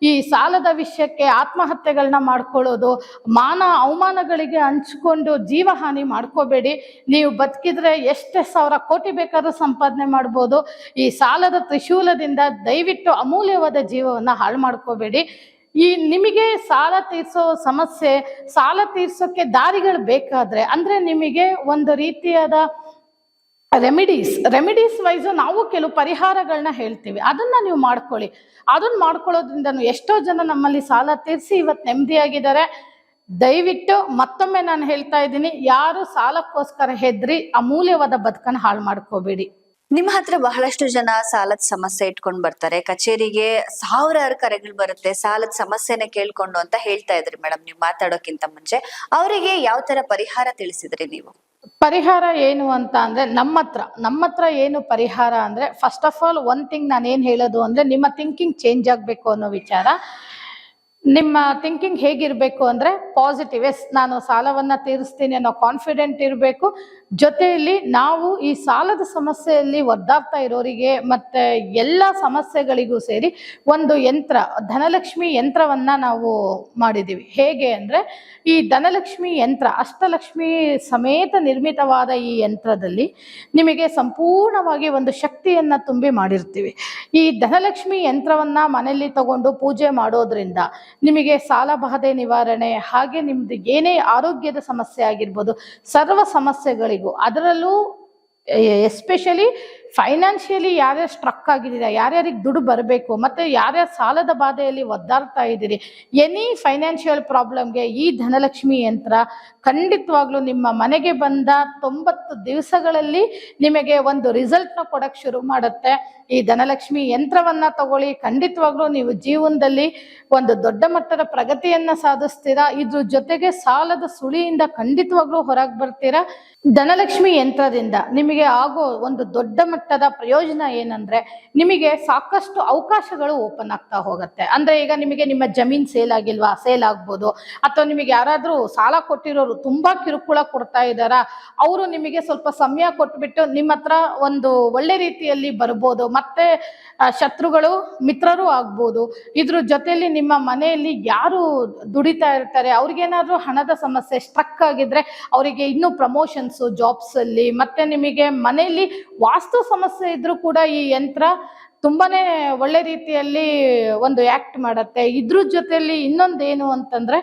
ಈ ಸಾಲದ ವಿಷಯಕ್ಕೆ ಆತ್ಮಹತ್ಯೆಗಳನ್ನ ಮಾಡ್ಕೊಳ್ಳೋದು, ಮಾನ ಅವಮಾನಗಳಿಗೆ ಹಂಚ್ಕೊಂಡು ಜೀವಹಾನಿ ಮಾಡ್ಕೋಬೇಡಿ. ನೀವು ಬದುಕಿದ್ರೆ ಎಷ್ಟೇ 1,000 ಕೋಟಿ ಬೇಕಾದ್ರೂ ಸಂಪಾದನೆ ಮಾಡ್ಬೋದು. ಈ ಸಾಲದ ತ್ರಿಶೂಲದಿಂದ ದಯವಿಟ್ಟು ಅಮೂಲ್ಯವಾದ ಜೀವವನ್ನ ಹಾಳು ಮಾಡ್ಕೋಬೇಡಿ. ಈ ನಿಮಗೆ ಸಾಲ ತೀರ್ಸೋ ಸಮಸ್ಯೆ, ಸಾಲ ತೀರ್ಸೋಕ್ಕೆ ದಾರಿಗಳು ಬೇಕಾದ್ರೆ, ಅಂದ್ರೆ ನಿಮಗೆ ಒಂದು ರೀತಿಯಾದ ರೆಮಿಡೀಸ್ ವೈಸು ನಾವು ಕೆಲವು ಪರಿಹಾರಗಳನ್ನ ಹೇಳ್ತೀವಿ, ಅದನ್ನ ನೀವು ಮಾಡ್ಕೊಳ್ಳಿ. ಅದನ್ನ ಮಾಡ್ಕೊಳ್ಳೋದ್ರಿಂದ ಎಷ್ಟೋ ಜನ ನಮ್ಮಲ್ಲಿ ಸಾಲ ತೀರಿಸಿ ಇವತ್ತು ನೆಮ್ಮದಿಯಾಗಿದ್ದಾರೆ. ದಯವಿಟ್ಟು ಮತ್ತೊಮ್ಮೆ ನಾನು ಹೇಳ್ತಾ ಇದ್ದೀನಿ, ಯಾರು ಸಾಲಕ್ಕೋಸ್ಕರ ಹೆದ್ರಿ ಅಮೂಲ್ಯವಾದ ಬದುಕನ್ನು ಹಾಳು ಮಾಡ್ಕೋಬೇಡಿ. ನಿಮ್ಮ ಹತ್ರ ಬಹಳಷ್ಟು ಜನ ಸಾಲದ ಸಮಸ್ಯೆ ಇಟ್ಕೊಂಡ್ ಬರ್ತಾರೆ, ಕಚೇರಿಗೆ ಸಾವಿರಾರು ಕರೆಗಳು ಬರುತ್ತೆ, ಸಾಲದ ಸಮಸ್ಯೆನ ಕೇಳ್ಕೊಂಡು ಅಂತ ಹೇಳ್ತಾ ಇದ್ರಿ ಮೇಡಮ್ ನೀವು ಮಾತಾಡೋಕ್ಕಿಂತ ಮುಂಚೆ. ಅವರಿಗೆ ಯಾವ ತರ ಪರಿಹಾರ ತಿಳಿಸಿದ್ರಿ ನೀವು? ಪರಿಹಾರ ಏನು ಅಂತ ಅಂದ್ರೆ, ನಮ್ಮ ಹತ್ರ ಏನು ಪರಿಹಾರ ಅಂದ್ರೆ, first of all one thing ನಾನು ಏನು ಹೇಳೋದು ಅಂದ್ರೆ, ನಿಮ್ಮ ಥಿಂಕಿಂಗ್ ಚೇಂಜ್ ಆಗಬೇಕು ಅನ್ನೋ ವಿಚಾರ. ನಿಮ್ಮ ಥಿಂಕಿಂಗ್ ಹೇಗಿರಬೇಕು ಅಂದರೆ ಪಾಸಿಟಿವ್. ಎಸ್, ನಾನು ಸಾಲವನ್ನು ತೀರಿಸ್ತೀನಿ ಅನ್ನೋ ಕಾನ್ಫಿಡೆಂಟ್ ಇರಬೇಕು. ಜೊತೆಯಲ್ಲಿ ನಾವು ಈ ಸಾಲದ ಸಮಸ್ಯೆಯಲ್ಲಿ ಒದ್ದಾಡ್ತಾ ಇರೋರಿಗೆ ಮತ್ತು ಎಲ್ಲ ಸಮಸ್ಯೆಗಳಿಗೂ ಸೇರಿ ಒಂದು ಯಂತ್ರ, ಧನಲಕ್ಷ್ಮಿ ಯಂತ್ರವನ್ನು ನಾವು ಮಾಡಿದ್ದೀವಿ. ಹೇಗೆ ಅಂದರೆ, ಈ ಧನಲಕ್ಷ್ಮಿ ಯಂತ್ರ ಅಷ್ಟಲಕ್ಷ್ಮಿ ಸಮೇತ ನಿರ್ಮಿತವಾದ ಈ ಯಂತ್ರದಲ್ಲಿ ನಿಮಗೆ ಸಂಪೂರ್ಣವಾಗಿ ಒಂದು ಶಕ್ತಿಯನ್ನು ತುಂಬಿ ಮಾಡಿರ್ತೀವಿ. ಈ ಧನಲಕ್ಷ್ಮಿ ಯಂತ್ರವನ್ನು ಮನೆಯಲ್ಲಿ ತಗೊಂಡು ಪೂಜೆ ಮಾಡೋದ್ರಿಂದ ನಿಮಗೆ ಸಾಲ ಬಾಧೆ ನಿವಾರಣೆ, ಹಾಗೆ ನಿಮ್ದು ಏನೇ ಆರೋಗ್ಯದ ಸಮಸ್ಯೆ ಆಗಿರ್ಬೋದು, ಸರ್ವ ಸಮಸ್ಯೆಗಳಿಗೂ, ಅದರಲ್ಲೂ ಎಸ್ಪೆಷಲಿ ಫೈನಾನ್ಷಿಯಲಿ ಯಾರ್ಯಾರು ಸ್ಟ್ರಕ್ ಆಗಿದ್ದೀರಾ, ಯಾರ್ಯಾರಿಗೆ ದುಡ್ಡು ಬರಬೇಕು, ಮತ್ತೆ ಯಾರ್ಯಾರು ಸಾಲದ ಬಾಧೆಯಲ್ಲಿ ಒದ್ದಾಡ್ತಾ ಇದ್ದೀರಿ, ಎನಿ ಫೈನಾನ್ಷಿಯಲ್ ಪ್ರಾಬ್ಲಮ್ಗೆ ಈ ಧನಲಕ್ಷ್ಮಿ ಯಂತ್ರ ಖಂಡಿತವಾಗ್ಲೂ ನಿಮ್ಮ ಮನೆಗೆ ಬಂದ 90 ದಿವಸಗಳಲ್ಲಿ ನಿಮಗೆ ಒಂದು ರಿಸಲ್ಟ್ನ ಕೊಡಕ್ಕೆ ಶುರು ಮಾಡುತ್ತೆ. ಈ ಧನಲಕ್ಷ್ಮಿ ಯಂತ್ರವನ್ನ ತಗೊಳ್ಳಿ, ಖಂಡಿತವಾಗ್ಲೂ ನೀವು ಜೀವನದಲ್ಲಿ ಒಂದು ದೊಡ್ಡ ಮಟ್ಟದ ಪ್ರಗತಿಯನ್ನ ಸಾಧಿಸ್ತೀರಾ. ಇದ್ರ ಜೊತೆಗೆ ಸಾಲದ ಸುಳಿಯಿಂದ ಖಂಡಿತವಾಗ್ಲೂ ಹೊರಗೆ ಬರ್ತೀರಾ. ಧನಲಕ್ಷ್ಮಿ ಯಂತ್ರದಿಂದ ನಿಮಗೆ ಆಗೋ ಒಂದು ದೊಡ್ಡ ಮಟ್ಟದ ಪ್ರಯೋಜನ ಏನಂದ್ರೆ, ನಿಮಗೆ ಸಾಕಷ್ಟು ಅವಕಾಶಗಳು ಓಪನ್ ಆಗ್ತಾ ಹೋಗುತ್ತೆ. ಅಂದ್ರೆ ಈಗ ನಿಮಗೆ ನಿಮ್ಮ ಜಮೀನ್ ಸೇಲ್ ಆಗಿಲ್ವಾ, ಸೇಲ್ ಆಗ್ಬೋದು. ಅಥವಾ ನಿಮಗೆ ಯಾರಾದ್ರೂ ಸಾಲ ಕೊಟ್ಟಿರೋರು ತುಂಬಾ ಕಿರುಕುಳ ಕೊಡ್ತಾ ಇದ್ದಾರಾ, ಅವರು ನಿಮಗೆ ಸ್ವಲ್ಪ ಸಮಯ ಕೊಟ್ಬಿಟ್ಟು ನಿಮ್ಮ ಹತ್ರ ಒಂದು ಒಳ್ಳೆ ರೀತಿಯಲ್ಲಿ ಬರ್ಬೋದು. ಮತ್ತೆ ಶತ್ರುಗಳು ಮಿತ್ರರು ಆಗ್ಬೋದು. ಇದ್ರ ಜೊತೆಯಲ್ಲಿ ನಿಮ್ಮ ಮನೆಯಲ್ಲಿ ಯಾರು ದುಡಿತಾ ಇರ್ತಾರೆ ಅವ್ರಿಗೇನಾದ್ರೂ ಹಣದ ಸಮಸ್ಯೆ ಸ್ಟ್ರಕ್ ಆಗಿದ್ರೆ ಅವರಿಗೆ ಇನ್ನೂ ಪ್ರಮೋಷನ್ಸ್ ಜಾಬ್ಸ್ ಅಲ್ಲಿ, ಮತ್ತೆ ನಿಮಗೆ ಮನೆಯಲ್ಲಿ ವಾಸ್ತು ಸಮಸ್ಯೆ ಇದ್ರೂ ಕೂಡ ಈ ಯಂತ್ರ ತುಂಬಾನೇ ಒಳ್ಳೆ ರೀತಿಯಲ್ಲಿ ಒಂದು ಆಕ್ಟ್ ಮಾಡತ್ತೆ. ಇದ್ರ ಜೊತೆಯಲ್ಲಿ ಇನ್ನೊಂದೇನು ಅಂತಂದ್ರೆ,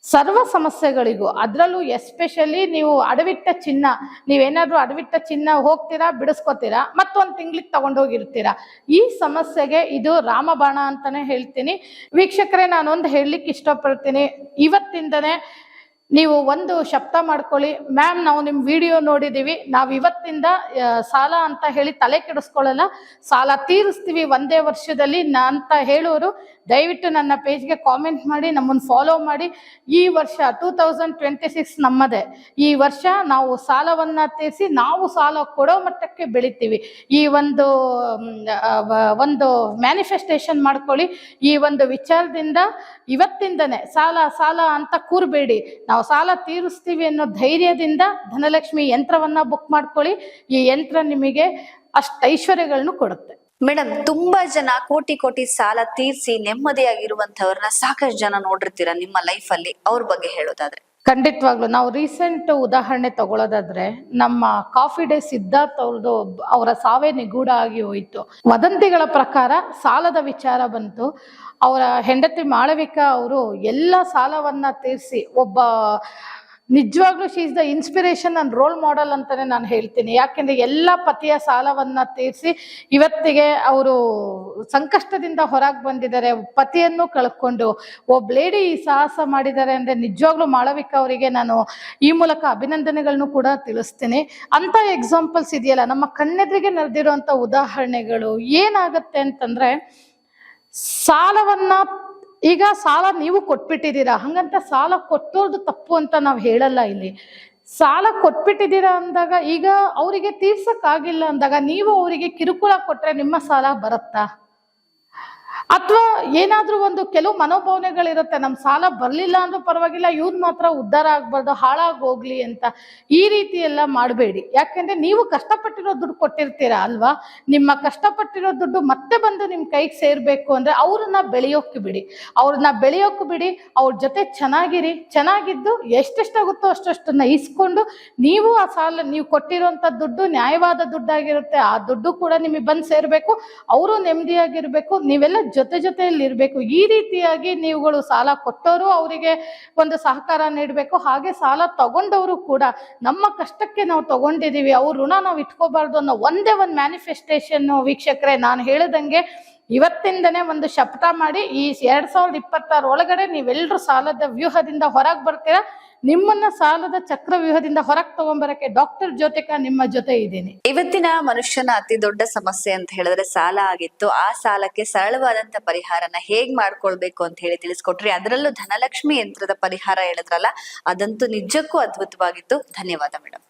ಸರ್ವ ಸಮಸ್ಯೆಗಳಿಗೂ, ಅದರಲ್ಲೂ ಎಸ್ಪೆಷಲಿ ನೀವು ಅಡವಿಟ್ಟ ಚಿನ್ನ, ನೀವೇನಾದ್ರೂ ಅಡವಿಟ್ಟ ಚಿನ್ನ ಹೋಗ್ತೀರಾ, ಬಿಡಿಸ್ಕೋತೀರಾ, ಮತ್ತೊಂದು ತಿಂಗ್ಳಿಗೆ ತಗೊಂಡೋಗಿರ್ತೀರಾ, ಈ ಸಮಸ್ಯೆಗೆ ಇದು ರಾಮಬಾಣ ಅಂತಾನೆ ಹೇಳ್ತೀನಿ. ವೀಕ್ಷಕರೇ, ನಾನೊಂದು ಹೇಳಲಿಕ್ಕೆ ಇಷ್ಟಪಡ್ತೀನಿ. ಇವತ್ತಿಂದನೇ ನೀವು ಒಂದು ಶಬ್ದ ಮಾಡ್ಕೊಳ್ಳಿ, ಮ್ಯಾಮ್ ನಾವು ನಿಮ್ಮ ವಿಡಿಯೋ ನೋಡಿದೀವಿ, ನಾವು ಇವತ್ತಿಂದ ಸಾಲ ಅಂತ ಹೇಳಿ ತಲೆ ಕೆಡಿಸ್ಕೊಳ್ಳಲ್ಲ, ಸಾಲ ತೀರಿಸ್ತೀವಿ ಒಂದೇ ವರ್ಷದಲ್ಲಿ ಅಂತ ಹೇಳೋರು ದಯವಿಟ್ಟು ನನ್ನ ಪೇಜ್ಗೆ ಕಾಮೆಂಟ್ ಮಾಡಿ, ನಮ್ಮನ್ನು ಫಾಲೋ ಮಾಡಿ. ಈ ವರ್ಷ 2026 ನಮ್ಮದೇ. ಈ ವರ್ಷ ನಾವು ಸಾಲವನ್ನ ತೀರಿಸಿ ನಾವು ಸಾಲ ಕೊಡೋ ಮಟ್ಟಕ್ಕೆ ಬೆಳಿತೀವಿ. ಈ ಒಂದು ಮ್ಯಾನಿಫೆಸ್ಟೇಷನ್ ಮಾಡ್ಕೊಳ್ಳಿ. ಈ ಒಂದು ವಿಚಾರದಿಂದ ಇವತ್ತಿಂದನೇ ಸಾಲ ಅಂತ ಕೂರ್ಬೇಡಿ, ನಾವು ಸಾಲ ತೀರಿಸ್ತೀವಿ ಅನ್ನೋ ಧೈರ್ಯದಿಂದ ಧನಲಕ್ಷ್ಮಿ ಯಂತ್ರವನ್ನ ಬುಕ್ ಮಾಡ್ಕೊಳ್ಳಿ. ಈ ಯಂತ್ರ ನಿಮಗೆ ಅಷ್ಟು ಐಶ್ವರ್ಯಗಳನ್ನು ಕೊಡುತ್ತೆ. ಮೇಡಮ್, ತುಂಬಾ ಜನ ಕೋಟಿ ಸಾಲ ತೀರ್ಸಿ ನೆಮ್ಮದಿಯಾಗಿರುವಂತವ್ರನ್ನ ಸಾಕಷ್ಟು ಜನ ನೋಡಿರ್ತೀರ ನಿಮ್ಮ ಲೈಫ್ ಅಲ್ಲಿ, ಅವ್ರ ಬಗ್ಗೆ ಹೇಳೋದಾದ್ರೆ? ಖಂಡಿತವಾಗ್ಲು ನಾವು ರೀಸೆಂಟ್ ಉದಾಹರಣೆ ತಗೊಳ್ಳೋದಾದ್ರೆ, ನಮ್ಮ ಕಾಫಿ ಡೇ ಸಿದ್ಧಾರ್ಥ್ ಅವ್ರದ್ದು, ಅವರ ಸಾವೇ ನಿಗೂಢ ಆಗಿ ಹೋಯಿತು. ವದಂತಿಗಳ ಪ್ರಕಾರ ಸಾಲದ ವಿಚಾರ ಬಂತು. ಅವರ ಹೆಂಡತಿ ಮಾಳವಿಕಾ ಅವರು ಎಲ್ಲ ಸಾಲವನ್ನ ತೀರಿಸಿ, ಒಬ್ಬ ನಿಜವಾಗ್ಲೂ she is the inspiration and role model ಅಂತಾನೆ ನಾನು ಹೇಳ್ತೀನಿ. ಯಾಕೆಂದ್ರೆ ಎಲ್ಲ ಪತಿಯ ಸಾಲವನ್ನ ತೀರಿಸಿ ಇವತ್ತಿಗೆ ಅವರು ಸಂಕಷ್ಟದಿಂದ ಹೊರಗೆ ಬಂದಿದ್ದಾರೆ, ಪತಿಯನ್ನು ಕಳ್ಕೊಂಡು ಒಬ್ಬ ಲೇಡಿ ಈ ಸಾಹಸ ಮಾಡಿದ್ದಾರೆ ಅಂದ್ರೆ ನಿಜವಾಗ್ಲೂ ಮಾಳವಿಕಾ ಅವರಿಗೆ ನಾನು ಈ ಮೂಲಕ ಅಭಿನಂದನೆಗಳನ್ನು ಕೂಡ ತಿಳಿಸ್ತೀನಿ. ಅಂತ ಎಕ್ಸಾಂಪಲ್ಸ್ ಇದೆಯಲ್ಲ ನಮ್ಮ ಕಣ್ಣೆದುರಿಗೆ ನಡೆದಿರುವಂತ ಉದಾಹರಣೆಗಳು. ಏನಾಗುತ್ತೆ ಅಂತಂದ್ರೆ, ಸಾಲವನ್ನ ಈಗ ಸಾಲ ನೀವು ಕೊಟ್ಬಿಟ್ಟಿದ್ದೀರಾ, ಹಂಗಂತ ಸಾಲ ಕೊಟ್ಟೋರ್ದು ತಪ್ಪು ಅಂತ ನಾವು ಹೇಳಲ್ಲ. ಇಲ್ಲಿ ಸಾಲ ಕೊಟ್ಬಿಟ್ಟಿದ್ದೀರಾ ಅಂದಾಗ, ಈಗ ಅವರಿಗೆ ತೀರ್ಸಕ್ಕಾಗಿಲ್ಲ ಅಂದಾಗ ನೀವು ಅವರಿಗೆ ಕಿರುಕುಳ ಕೊಟ್ರೆ ನಿಮ್ಮ ಸಾಲ ಬರುತ್ತಾ? ಅಥವಾ ಏನಾದ್ರೂ ಒಂದು ಕೆಲವು ಮನೋಭಾವನೆಗಳಿರುತ್ತೆ, ನಮ್ಮ ಸಾಲ ಬರ್ಲಿಲ್ಲ ಅಂದ್ರೂ ಪರವಾಗಿಲ್ಲ, ಇವ್ರು ಮಾತ್ರ ಉದ್ಧಾರ ಆಗ್ಬಾರ್ದು, ಹಾಳಾಗೋಗ್ಲಿ ಅಂತ. ಈ ರೀತಿ ಎಲ್ಲ ಮಾಡಬೇಡಿ. ಯಾಕೆಂದ್ರೆ ನೀವು ಕಷ್ಟಪಟ್ಟಿರೋ ದುಡ್ಡು ಕೊಟ್ಟಿರ್ತೀರಾ ಅಲ್ವಾ, ನಿಮ್ಮ ಕಷ್ಟಪಟ್ಟಿರೋ ದುಡ್ಡು ಮತ್ತೆ ಬಂದು ನಿಮ್ ಕೈಗೆ ಸೇರ್ಬೇಕು ಅಂದ್ರೆ ಅವ್ರನ್ನ ಬೆಳೆಯೋಕೆ ಬಿಡಿ. ಅವ್ರ ಜೊತೆ ಚೆನ್ನಾಗಿರಿ. ಚೆನ್ನಾಗಿದ್ದು ಎಷ್ಟೆಷ್ಟಾಗುತ್ತೋ ಅಷ್ಟನ್ನ ಇಸ್ಕೊಂಡು ನೀವು ಆ ಸಾಲ, ನೀವು ಕೊಟ್ಟಿರೋಂಥ ದುಡ್ಡು ನ್ಯಾಯವಾದ ದುಡ್ಡಾಗಿರುತ್ತೆ, ಆ ದುಡ್ಡು ಕೂಡ ನಿಮಗೆ ಬಂದು ಸೇರ್ಬೇಕು, ಅವರು ನೆಮ್ಮದಿಯಾಗಿರ್ಬೇಕು, ನೀವೆಲ್ಲ ಜೊತೆಯಲ್ಲಿ ಇರ್ಬೇಕು. ಈ ರೀತಿಯಾಗಿ ನೀವುಗಳು ಸಾಲ ಕೊಟ್ಟವರು ಅವರಿಗೆ ಒಂದು ಸಹಕಾರ ನೀಡಬೇಕು. ಹಾಗೆ ಸಾಲ ತಗೊಂಡವರು ಕೂಡ ನಮ್ಮ ಕಷ್ಟಕ್ಕೆ ನಾವು ತಗೊಂಡಿದೀವಿ, ಅವ್ರ ಋಣ ನಾವು ಇಟ್ಕೋಬಾರ್ದು ಅನ್ನೋ ಒಂದೇ ಒಂದು ಮ್ಯಾನಿಫೆಸ್ಟೇಷನ್. ವೀಕ್ಷಕರೇ, ನಾನು ಹೇಳಿದಂಗೆ ಇವತ್ತಿಂದನೇ ಒಂದು ಶಪಥ ಮಾಡಿ, ಈ 2026 ಒಳಗಡೆ ನೀವೆಲ್ಲರೂ ಸಾಲದ ವ್ಯೂಹದಿಂದ ಹೊರಗೆ ಬರ್ತೀರಾ. ನಿಮ್ಮನ್ನ ಸಾಲದ ಚಕ್ರವ್ಯೂಹದಿಂದ ಹೊರಗೆ ತಗೊಂಡ್ಬರಕ್ಕೆ ಡಾಕ್ಟರ್ ಜ್ಯೋತಿಕಾ ನಿಮ್ಮ ಜೊತೆ ಇದ್ದೀನಿ. ಇವತ್ತಿನ ಮನುಷ್ಯನ ಅತಿ ದೊಡ್ಡ ಸಮಸ್ಯೆ ಅಂತ ಹೇಳಿದ್ರೆ ಸಾಲ ಆಗಿತ್ತು. ಆ ಸಾಲಕ್ಕೆ ಸರಳವಾದಂತ ಪರಿಹಾರನ ಹೇಗ್ ಮಾಡ್ಕೊಳ್ಬೇಕು ಅಂತ ಹೇಳಿ ತಿಳಿಸ್ಕೊಟ್ರಿ. ಅದರಲ್ಲೂ ಧನಲಕ್ಷ್ಮಿ ಯಂತ್ರದ ಪರಿಹಾರ ಹೇಳಿದ್ರಲ್ಲ, ಅದಂತೂ ನಿಜಕ್ಕೂ ಅದ್ಭುತವಾಗಿತ್ತು. ಧನ್ಯವಾದ ಮೇಡಮ್.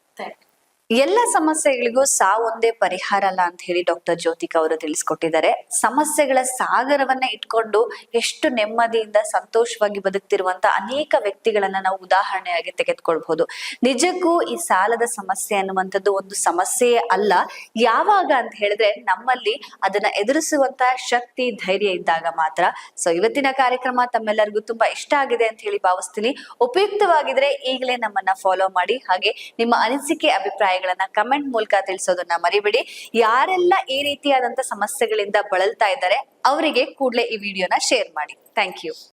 ಎಲ್ಲ ಸಮಸ್ಯೆಗಳಿಗೂ ಸಾವೊಂದೇ ಪರಿಹಾರ ಅಲ್ಲ ಅಂತ ಹೇಳಿ ಡಾಕ್ಟರ್ ಜ್ಯೋತಿಕಾ ಅವರು ತಿಳಿಸ್ಕೊಟ್ಟಿದ್ದಾರೆ. ಸಮಸ್ಯೆಗಳ ಸಾಗರವನ್ನ ಇಟ್ಕೊಂಡು ಎಷ್ಟು ನೆಮ್ಮದಿಯಿಂದ ಸಂತೋಷವಾಗಿ ಬದುಕ್ತಿರುವಂತ ಅನೇಕ ವ್ಯಕ್ತಿಗಳನ್ನ ನಾವು ಉದಾಹರಣೆಯಾಗಿ ತೆಗೆದುಕೊಳ್ಬಹುದು. ನಿಜಕ್ಕೂ ಈ ಸಾಲದ ಸಮಸ್ಯೆ ಅನ್ನುವಂಥದ್ದು ಒಂದು ಸಮಸ್ಯೆಯೇ ಅಲ್ಲ. ಯಾವಾಗ ಅಂತ ಹೇಳಿದ್ರೆ ನಮ್ಮಲ್ಲಿ ಅದನ್ನ ಎದುರಿಸುವಂತ ಶಕ್ತಿ, ಧೈರ್ಯ ಇದ್ದಾಗ ಮಾತ್ರ. ಸೊ ಇವತ್ತಿನ ಕಾರ್ಯಕ್ರಮ ತಮ್ಮೆಲ್ಲರಿಗೂ ತುಂಬಾ ಇಷ್ಟ ಆಗಿದೆ ಅಂತ ಹೇಳಿ ಭಾವಿಸ್ತೀನಿ. ಉಪಯುಕ್ತವಾಗಿದ್ರೆ ಈಗಲೇ ನಮ್ಮನ್ನ ಫಾಲೋ ಮಾಡಿ. ಹಾಗೆ ನಿಮ್ಮ ಅನಿಸಿಕೆ, ಅಭಿಪ್ರಾಯ ಕಮೆಂಟ್ ಮೂಲಕ ತಿಳಿಸೋದನ್ನ ಮರಿಬೇಡಿ. ಯಾರೆಲ್ಲ ಈ ರೀತಿಯಾದಂತ ಸಮಸ್ಯೆಗಳಿಂದ ಬಳಲ್ತಾ ಇದ್ದಾರೆ ಅವರಿಗೆ ಕೂಡಲೇ ಈ ವಿಡಿಯೋನ ಶೇರ್ ಮಾಡಿ. Thank you.